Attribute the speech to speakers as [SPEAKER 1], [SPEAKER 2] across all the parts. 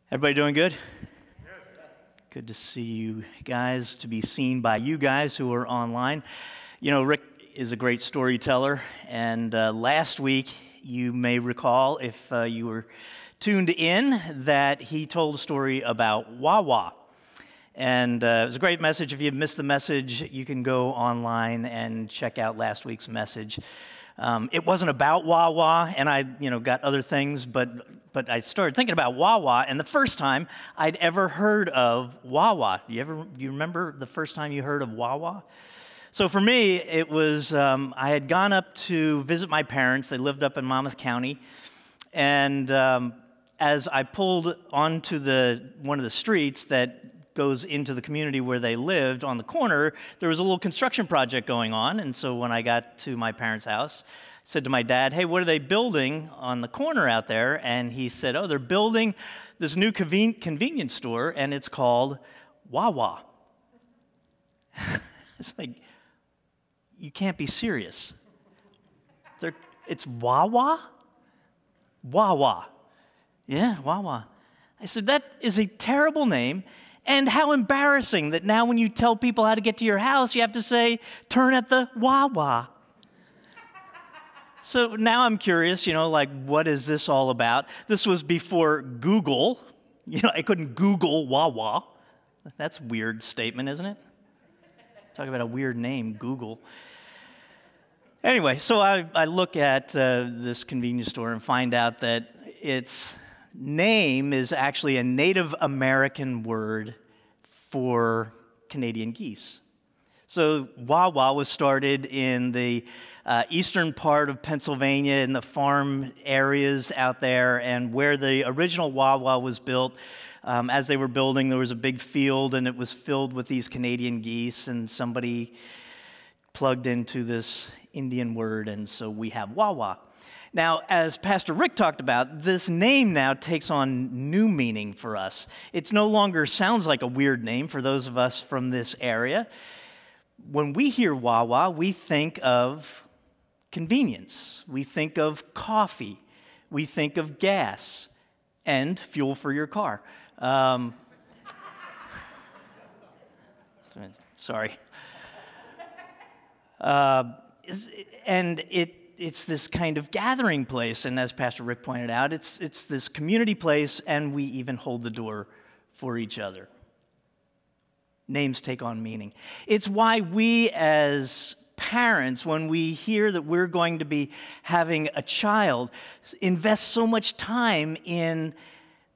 [SPEAKER 1] Everybody doing good? Good to see you guys, to be seen by you guys who are online. You know, Rick is a great storyteller, and last week, you may recall, if you were tuned in, that he told a story about Wawa. And it was a great message. If you missed the message, you can go online and check out last week's message. It wasn't about Wawa, and I, got other things, but I started thinking about Wawa, and the first time I'd ever heard of Wawa. Do you remember the first time you heard of Wawa? So for me, it was, I had gone up to visit my parents. They lived up in Monmouth County, and as I pulled onto one of the streets that goes into the community where they lived, on the corner, there was a little construction project going on. And so when I got to my parents' house, I said to my dad, "Hey, what are they building on the corner out there?" And he said, "Oh, they're building this new convenience store, and it's called Wawa." It's like, you can't be serious. It's Wawa? Wawa. Yeah, Wawa. I said, that is a terrible name. And how embarrassing that now when you tell people how to get to your house, you have to say, "Turn at the Wawa." So now I'm curious, what is this all about? This was before Google. I couldn't Google Wawa. That's a weird statement, isn't it? Talk about a weird name, Google. Anyway, so I look at this convenience store and find out that its name is actually a Native American word for Canadian geese. So Wawa was started in the eastern part of Pennsylvania, in the farm areas out there, and where the original Wawa was built, as they were building, there was a big field, and it was filled with these Canadian geese, and somebody plugged into this Indian word, and so we have Wawa. Now, as Pastor Rick talked about, this name now takes on new meaning for us. It no longer sounds like a weird name for those of us from this area. When we hear Wawa, we think of convenience. We think of coffee. We think of gas and fuel for your car. Sorry. And it's this kind of gathering place, and as Pastor Rick pointed out, it's this community place, and we even hold the door for each other. Names take on meaning. It's why we as parents, when we hear that we're going to be having a child, invest so much time in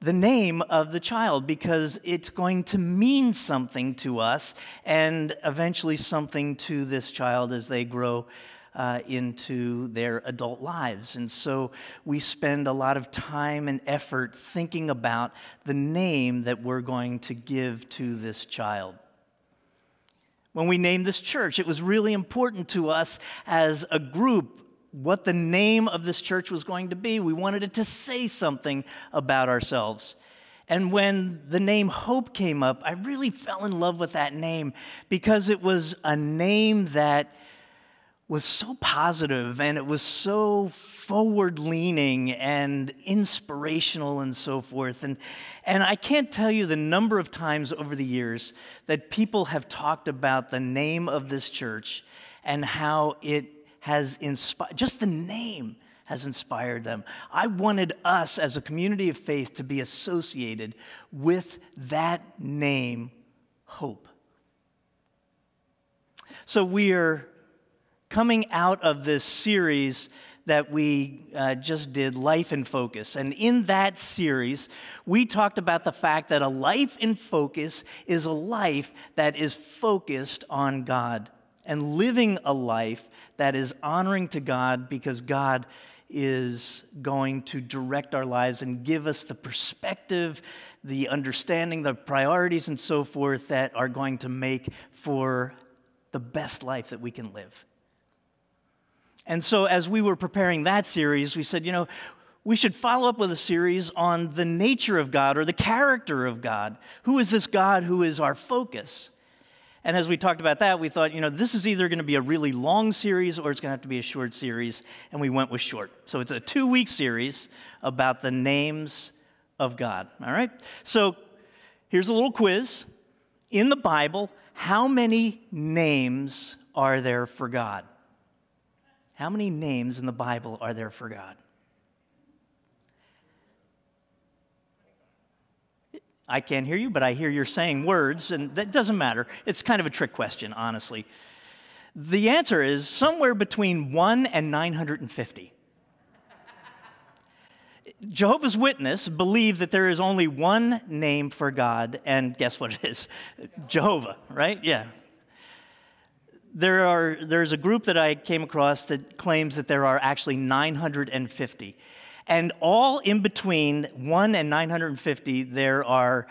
[SPEAKER 1] the name of the child, because it's going to mean something to us and eventually something to this child as they grow into their adult lives. And so we spend a lot of time and effort thinking about the name that we're going to give to this child. When we named this church, it was really important to us as a group what the name of this church was going to be. We wanted it to say something about ourselves. And when the name Hope came up, I really fell in love with that name, because it was a name that was so positive, and it was so forward-leaning and inspirational and so forth. And I can't tell you the number of times over the years that people have talked about the name of this church and how it has inspired, just the name has inspired them. I wanted us as a community of faith to be associated with that name, Hope. So we are coming out of this series that we just did, Life in Focus. And in that series, we talked about the fact that a life in focus is a life that is focused on God, and living a life that is honoring to God, because God is going to direct our lives and give us the perspective, the understanding, the priorities, and so forth that are going to make for the best life that we can live. And so as we were preparing that series, we said, we should follow up with a series on the nature of God, or the character of God. Who is this God who is our focus? And as we talked about that, we thought, this is either going to be a really long series or it's going to have to be a short series, and we went with short. So it's a 2-week series about the names of God. All right? So here's a little quiz. In the Bible, how many names are there for God? How many names in the Bible are there for God? I can't hear you, but I hear you're saying words, and that doesn't matter. It's kind of a trick question, honestly. The answer is somewhere between 1 and 950. Jehovah's Witnesses believe that there is only one name for God, and guess what it is? Jehovah, right? Yeah. There's a group that I came across that claims that there are actually 950. And all in between 1 and 950, there are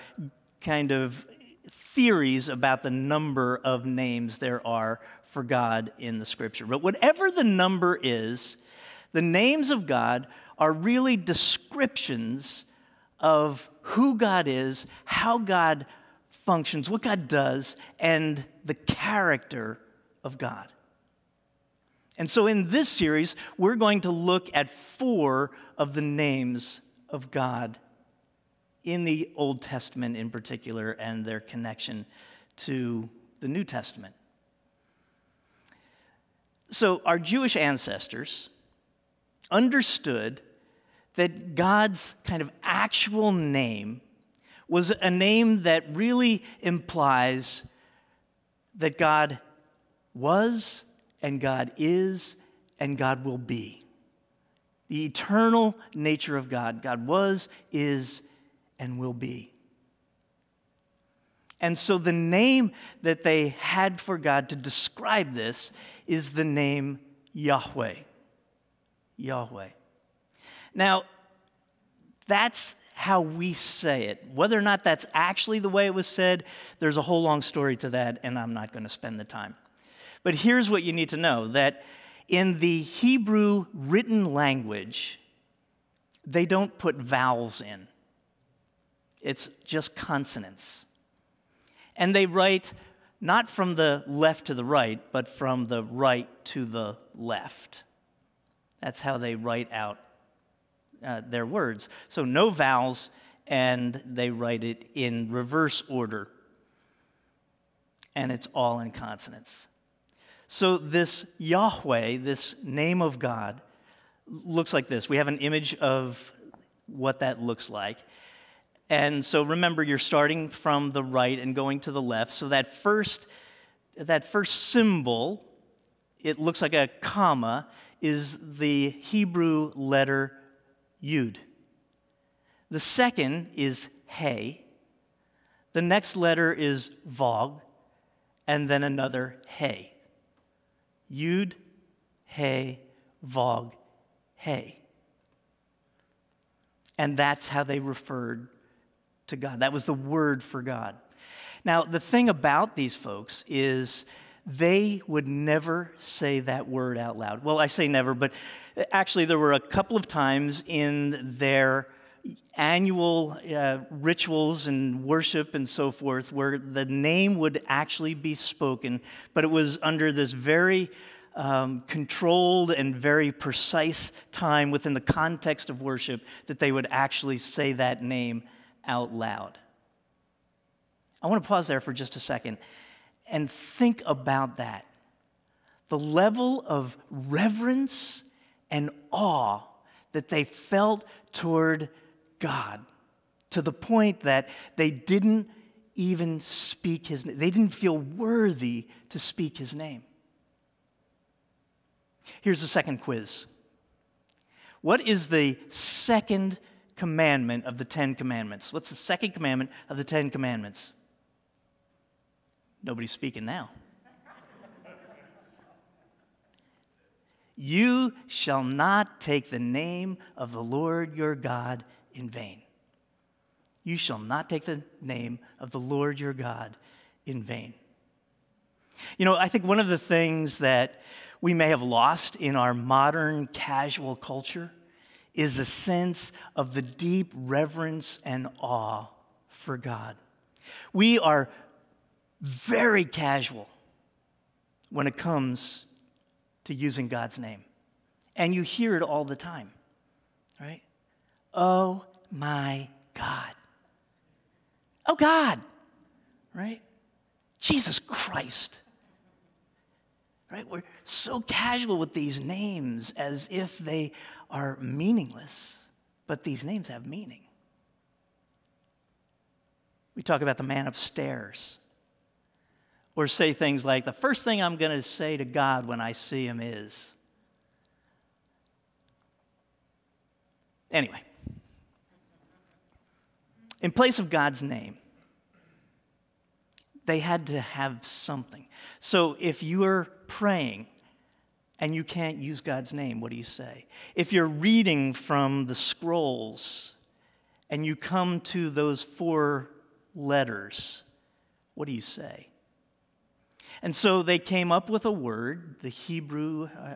[SPEAKER 1] kind of theories about the number of names there are for God in the Scripture. But whatever the number is, the names of God are really descriptions of who God is, how God functions, what God does, and the character of God. And so in this series, we're going to look at 4 of the names of God in the Old Testament in particular and their connection to the New Testament. So our Jewish ancestors understood that God's kind of actual name was a name that really implies that God was and God is and God will be. The eternal nature of God. God was, is, and will be. And so the name that they had for God to describe this is the name Yahweh. Yahweh. Now, that's how we say it. Whether or not that's actually the way it was said, there's a whole long story to that, and I'm not going to spend the time. But here's what you need to know, that in the Hebrew written language, they don't put vowels in. It's just consonants. And they write not from the left to the right, but from the right to the left. That's how they write out their words. So no vowels, and they write it in reverse order. And it's all in consonants. So this Yahweh, this name of God, looks like this. We have an image of what that looks like. And so remember, you're starting from the right and going to the left. So that first symbol, it looks like a comma, is the Hebrew letter Yud. The second is He. The next letter is Vog, and then another He. Yud, He, Vog, He. And that's how they referred to God. That was the word for God. Now, the thing about these folks is they would never say that word out loud. Well, I say never, but actually there were a couple of times in their annual rituals and worship and so forth where the name would actually be spoken, but it was under this very controlled and very precise time within the context of worship that they would actually say that name out loud. I want to pause there for just a second and think about that. The level of reverence and awe that they felt toward God, to the point that they didn't even speak his name. They didn't feel worthy to speak his name. Here's the second quiz. What is the second commandment of the 10 commandments? What's the second commandment of the 10 commandments? Nobody's speaking now. You shall not take the name of the Lord your God in vain. You shall not take the name of the Lord your God in vain. You know, I think one of the things that we may have lost in our modern casual culture is a sense of the deep reverence and awe for God. We are very casual when it comes to using God's name. And you hear it all the time, right? Oh my God. Oh, God, right? Jesus Christ. Right? We're so casual with these names as if they are meaningless, but these names have meaning. We talk about the man upstairs, or say things like, the first thing I'm going to say to God when I see him is. Anyway, in place of God's name, they had to have something. So if you're praying and you can't use God's name, what do you say? If you're reading from the scrolls and you come to those 4 letters, what do you say? And so they came up with a word,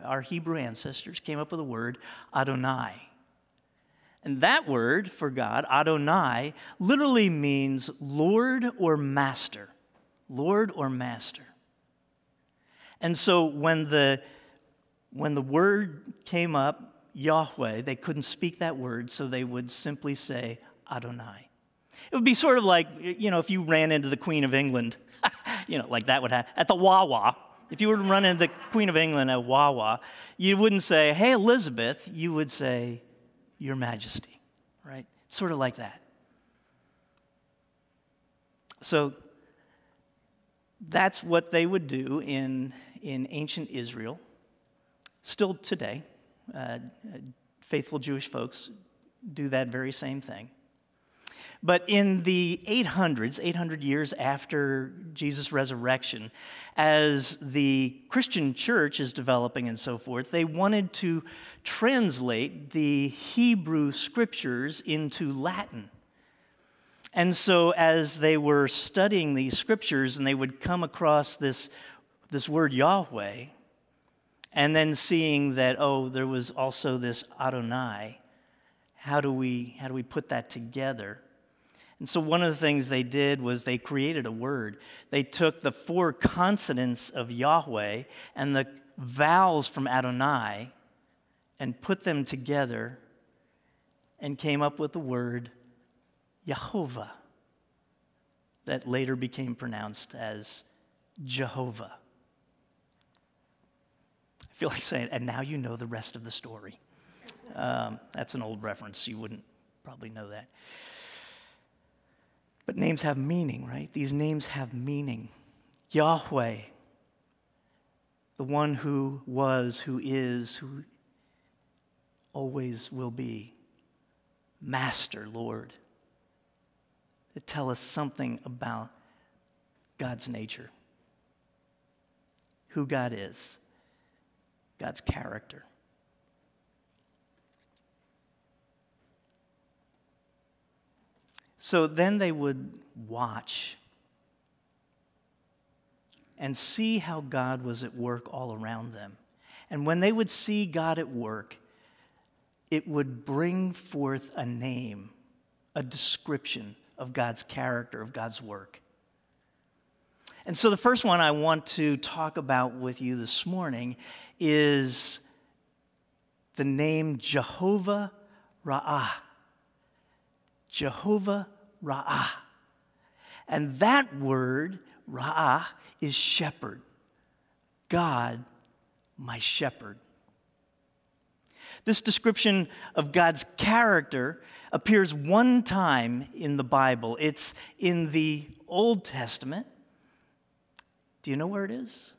[SPEAKER 1] our Hebrew ancestors came up with a word, Adonai. And that word for God, Adonai, literally means Lord or Master. Lord or Master. And so when the word came up, Yahweh, they couldn't speak that word, so they would simply say Adonai. It would be sort of like, if you ran into the Queen of England, like that would happen, at the Wawa. If you were to run into the Queen of England at Wawa, you wouldn't say, hey, Elizabeth, you would say, Your Majesty, right? Sort of like that. So that's what they would do in ancient Israel. Still today, faithful Jewish folks do that very same thing. But in the 800 years after Jesus' resurrection, as the Christian church is developing and so forth, they wanted to translate the Hebrew scriptures into Latin. And so as they were studying these scriptures and they would come across this word Yahweh, and then seeing that, there was also this Adonai, how do we put that together? And so one of the things they did was they created a word. They took the 4 consonants of Yahweh and the vowels from Adonai and put them together and came up with the word Yehovah that later became pronounced as Jehovah. I feel like saying, and now you know the rest of the story. That's an old reference. You wouldn't probably know that. But names have meaning, right? These names have meaning. Yahweh, the one who was, who is, who always will be. Master, Lord. That tell us something about God's nature. Who God is. God's character. So then they would watch and see how God was at work all around them. And when they would see God at work, it would bring forth a name, a description of God's character, of God's work. And so the first one I want to talk about with you this morning is the name Jehovah Ra'ah. Jehovah Ra'ah. And that word, Ra'ah, is shepherd. God, my shepherd. This description of God's character appears one time in the Bible. It's in the Old Testament. Do you know where it is?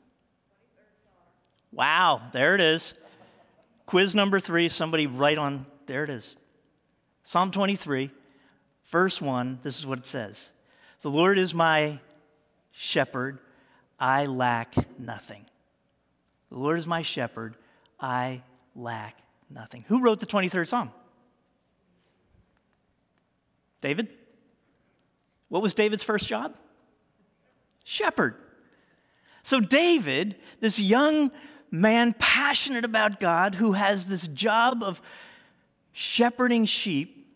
[SPEAKER 1] Wow, there it is. Quiz number 3, somebody write on, there it is. Psalm 23, verse 1, this is what it says. The Lord is my shepherd, I lack nothing. The Lord is my shepherd, I lack nothing. Who wrote the 23rd Psalm? David? What was David's first job? Shepherd. So David, this young man passionate about God who has this job of shepherding sheep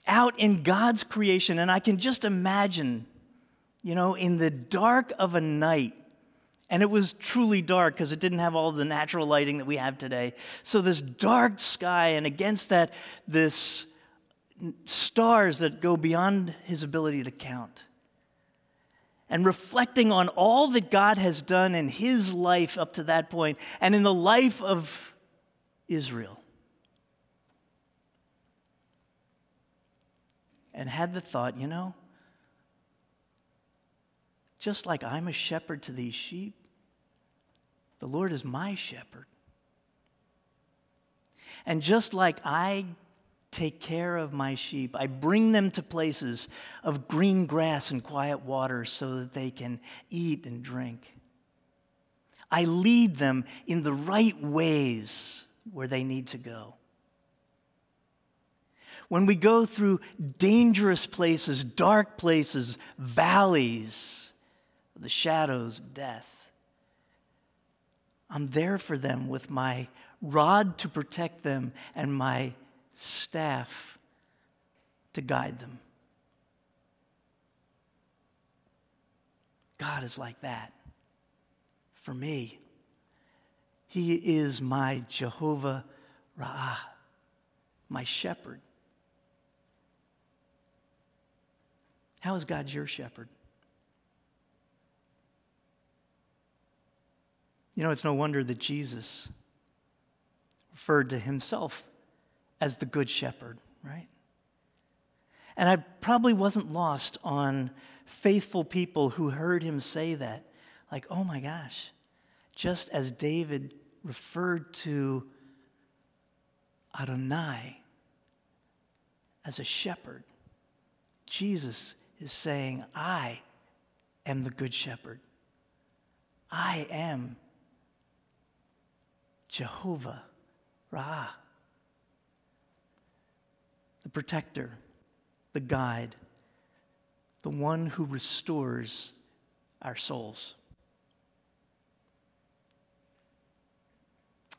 [SPEAKER 1] out in God's creation, and I can just imagine, in the dark of a night, and it was truly dark because it didn't have all the natural lighting that we have today. So this dark sky, and against that, this stars that go beyond his ability to count. And reflecting on all that God has done in his life up to that point and in the life of Israel. And had the thought, just like I'm a shepherd to these sheep, the Lord is my shepherd. And just like I take care of my sheep, I bring them to places of green grass and quiet waters so that they can eat and drink. I lead them in the right ways where they need to go. When we go through dangerous places, dark places, valleys, the shadows of death, I'm there for them with my rod to protect them and my staff to guide them. God is like that for me. He is my Jehovah Ra'ah, my shepherd. How is God your shepherd? It's no wonder that Jesus referred to himself as the good shepherd, right? And I probably wasn't lost on faithful people who heard him say that. Like, oh my gosh, just as David referred to Adonai as a shepherd, Jesus is saying, I am the good shepherd. I am Jehovah Ra'ah, the protector, the guide, the one who restores our souls.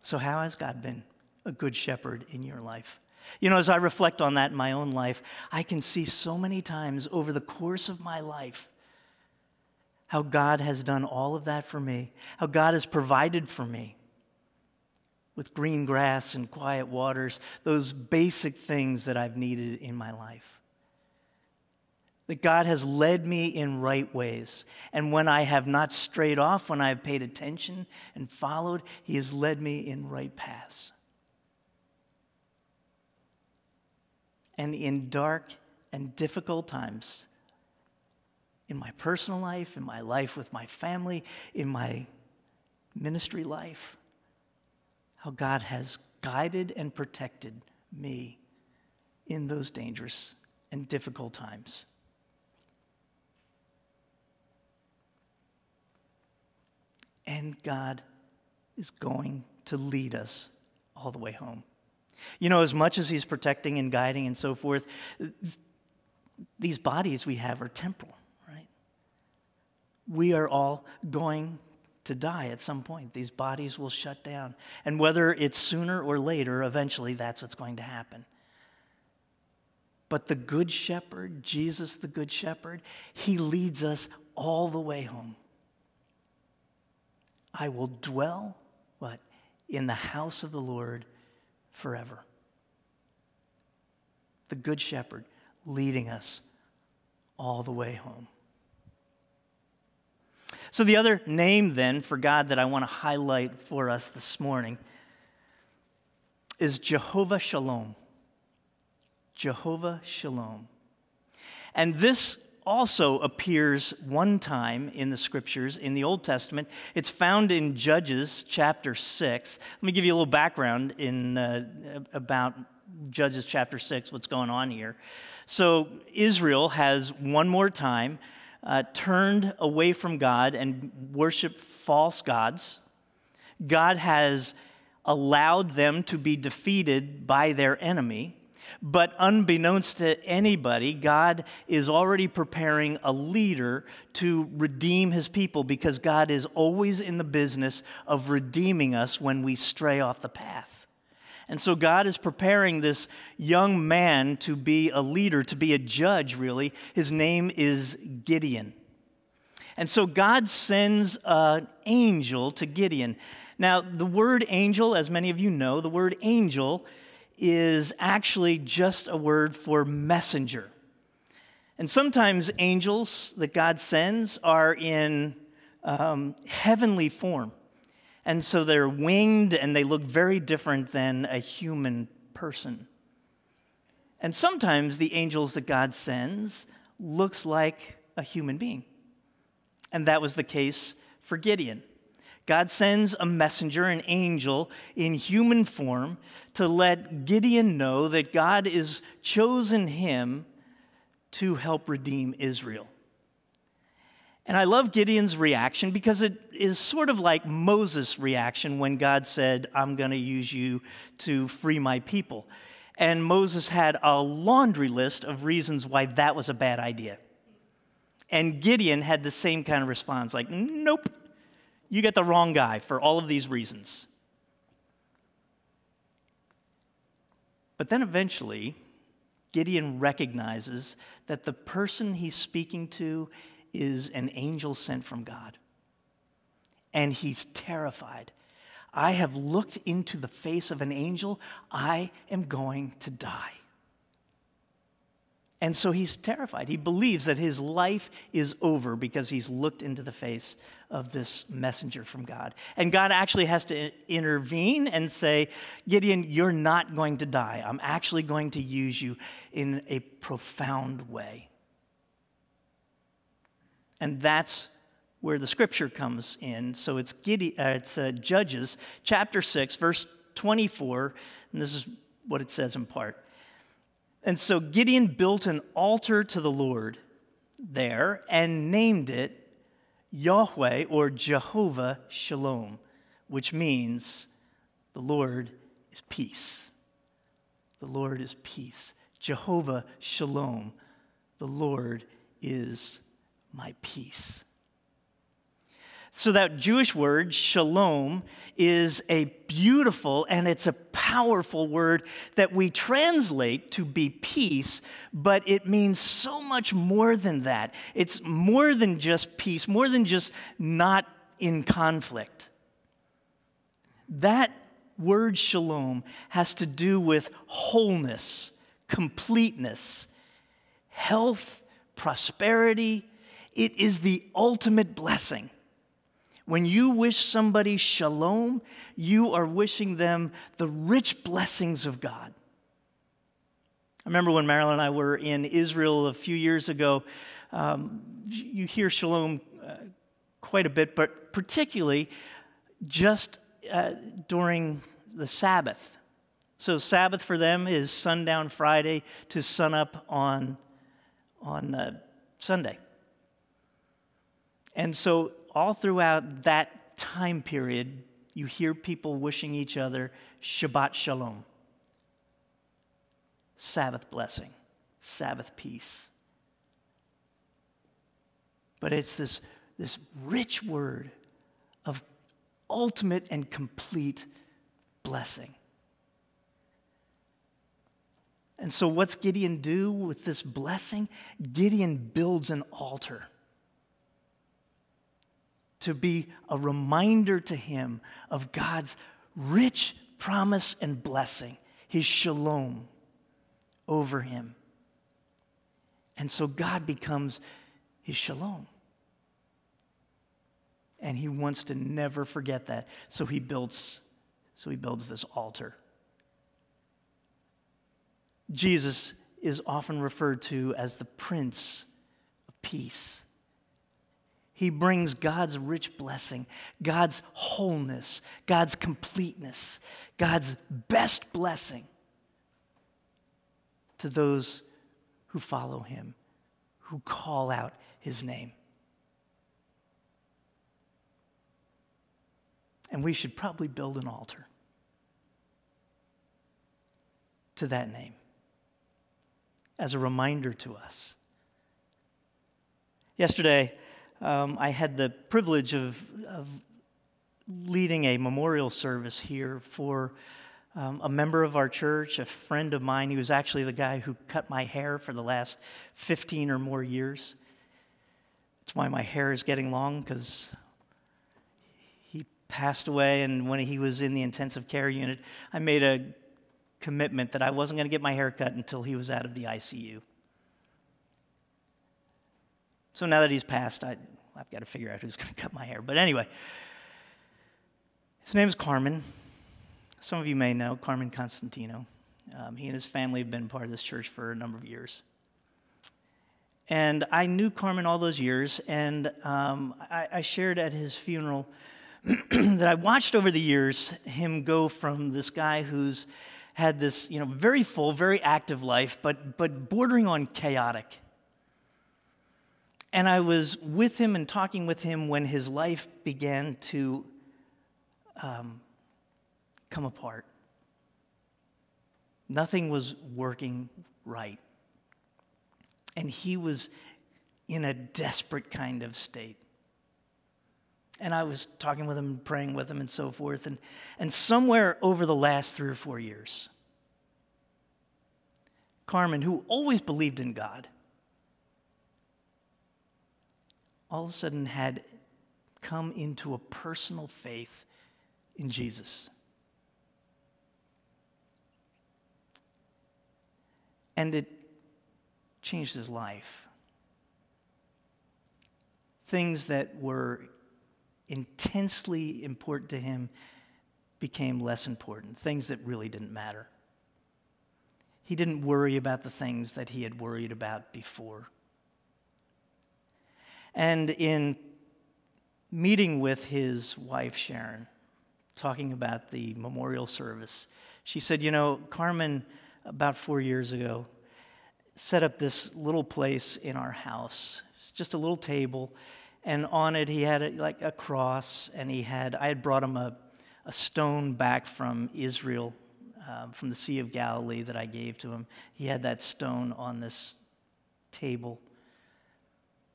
[SPEAKER 1] So how has God been a good shepherd in your life? As I reflect on that in my own life, I can see so many times over the course of my life how God has done all of that for me, how God has provided for me with green grass and quiet waters, those basic things that I've needed in my life. That God has led me in right ways. And when I have not strayed off, when I have paid attention and followed, he has led me in right paths. And in dark and difficult times, in my personal life, in my life with my family, in my ministry life, how God has guided and protected me in those dangerous and difficult times. And God is going to lead us all the way home. As much as he's protecting and guiding and so forth, these bodies we have are temporal, right? We are all going to die at some point. These bodies will shut down. And whether it's sooner or later, eventually that's what's going to happen. But the Good Shepherd, Jesus the Good Shepherd, he leads us all the way home. I will dwell, in the house of the Lord forever. The Good Shepherd leading us all the way home. So the other name then for God that I want to highlight for us this morning is Jehovah Shalom. Jehovah Shalom. And this also appears one time in the scriptures in the Old Testament. It's found in Judges chapter 6. Let me give you a little background about Judges chapter 6, what's going on here. So Israel has one more time turned away from God and worshiped false gods. God has allowed them to be defeated by their enemy. But unbeknownst to anybody, God is already preparing a leader to redeem his people, because God is always in the business of redeeming us when we stray off the path. And so God is preparing this young man to be a leader, to be a judge, really. His name is Gideon. And so God sends an angel to Gideon. Now, the word angel, as many of you know, the word angel is actually just a word for messenger. And sometimes angels that God sends are in heavenly form. And so they're winged and they look very different than a human person. And sometimes the angels that God sends looks like a human being. And that was the case for Gideon. God sends a messenger, an angel, in human form to let Gideon know that God has chosen him to help redeem Israel. And I love Gideon's reaction because it is sort of like Moses' reaction when God said, I'm going to use you to free my people. And Moses had a laundry list of reasons why that was a bad idea. And Gideon had the same kind of response, like, nope, you get the wrong guy for all of these reasons. But then eventually, Gideon recognizes that the person he's speaking to is an angel sent from God. And he's terrified. I have looked into the face of an angel. I am going to die. And so he's terrified. He believes that his life is over because he's looked into the face of this messenger from God. And God actually has to intervene and say, Gideon, you're not going to die. I'm actually going to use you in a profound way. And that's where the scripture comes in. So it's Judges chapter 6, verse 24, and this is what it says in part. And so Gideon built an altar to the Lord there and named it Yahweh, or Jehovah Shalom, which means the Lord is peace. The Lord is peace. Jehovah Shalom, the Lord is my peace. So that Jewish word, shalom, is a beautiful and it's a powerful word that we translate to be peace, but it means so much more than that. It's more than just peace, more than just not in conflict. That word shalom has to do with wholeness, completeness, health, prosperity. It is the ultimate blessing. When you wish somebody shalom, you are wishing them the rich blessings of God. I remember when Marilyn and I were in Israel a few years ago, you hear shalom quite a bit, but particularly just during the Sabbath. So Sabbath for them is sundown Friday to sunup on Sunday. And so all throughout that time period, you hear people wishing each other Shabbat Shalom, Sabbath blessing, Sabbath peace. But it's this rich word of ultimate and complete blessing. And so what's Gideon do with this blessing? Gideon builds an altar to be a reminder to him of God's rich promise and blessing, his shalom over him. And so God becomes his shalom. And he wants to never forget that. So he builds this altar. Jesus is often referred to as the Prince of Peace. He brings God's rich blessing, God's wholeness, God's completeness, God's best blessing to those who follow him, who call out his name. And we should probably build an altar to that name as a reminder to us. Yesterday, I had the privilege of leading a memorial service here for a member of our church, a friend of mine. He was actually the guy who cut my hair for the last 15 or more years. That's why my hair is getting long, because he passed away, and when he was in the intensive care unit, I made a commitment that I wasn't going to get my hair cut until he was out of the ICU. So now that he's passed, I've got to figure out who's going to cut my hair. But anyway, his name is Carmen. Some of you may know Carmen Constantino. He and his family have been part of this church for a number of years. And I knew Carmen all those years, and I shared at his funeral that I watched over the years him go from this guy who's had this, very full, very active life, but bordering on chaotic. And I was with him and talking with him when his life began to come apart. Nothing was working right. And he was in a desperate kind of state. And I was talking with him, praying with him, and so forth. And somewhere over the last 3 or 4 years, Carmen, who always believed in God, all of a sudden had come into a personal faith in Jesus. And it changed his life. Things that were intensely important to him became less important. Things that really didn't matter. He didn't worry about the things that he had worried about before. And in meeting with his wife, Sharon, talking about the memorial service, she said, Carmen, about 4 years ago, set up this little place in our house. It's just a little table, and on it he had a cross, and I had brought him a stone back from Israel, from the Sea of Galilee that I gave to him. He had that stone on this table,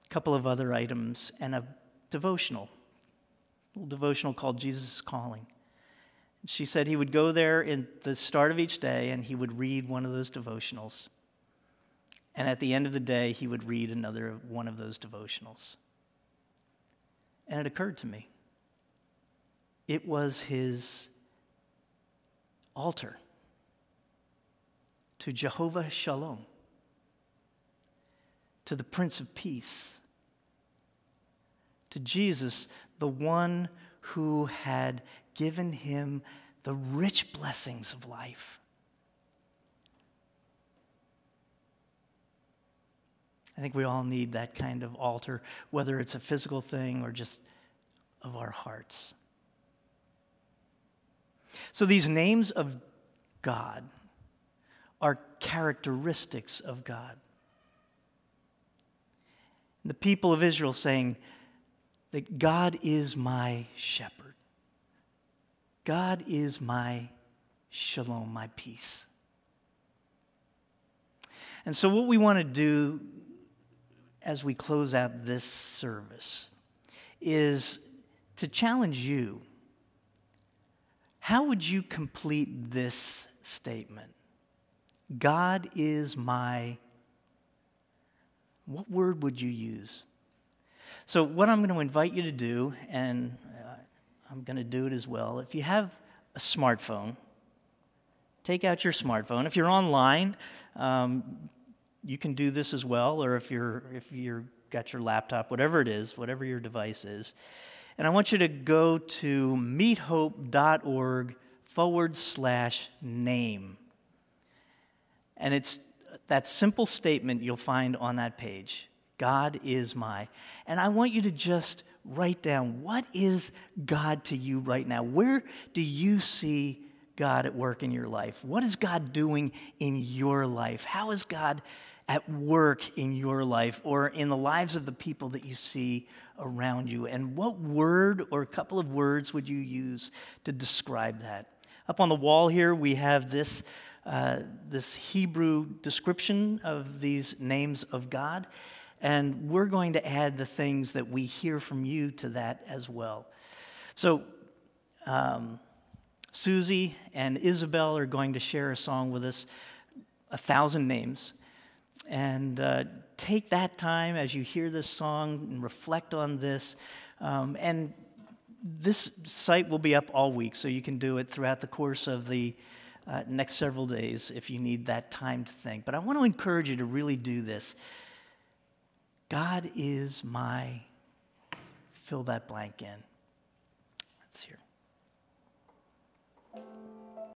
[SPEAKER 1] a couple of other items, and a little devotional called Jesus' Calling. She said he would go there in the start of each day, and he would read one of those devotionals. And at the end of the day, he would read another one of those devotionals. And it occurred to me, it was his altar to Jehovah Shalom, to the Prince of Peace, to Jesus, the one who had given him the rich blessings of life. I think we all need that kind of altar, whether it's a physical thing or just of our hearts. So these names of God are characteristics of God. The people of Israel saying that God is my shepherd. God is my shalom, my peace. And so what we want to do as we close out this service is to challenge you. How would you complete this statement? God is my... What word would you use? So what I'm going to invite you to do, and I'm going to do it as well, if you have a smartphone, take out your smartphone. If you're online, you can do this as well, or if you're got your laptop, whatever it is, whatever your device is. And I want you to go to meethope.org/name. And it's that simple statement you'll find on that page. God is my. And I want you to just write down, what is God to you right now? Where do you see God at work in your life? What is God doing in your life? How is God at work in your life or in the lives of the people that you see around you? And what word or a couple of words would you use to describe that? Up on the wall here, we have this Hebrew description of these names of God, and we're going to add the things that we hear from you to that as well. So Susie and Isabel are going to share a song with us, 1,000 Names. And take that time as you hear this song and reflect on this. And this site will be up all week, so you can do it throughout the course of the next several days if you need that time to think. But I want to encourage you to really do this. God is my, fill that blank in. Let's hear.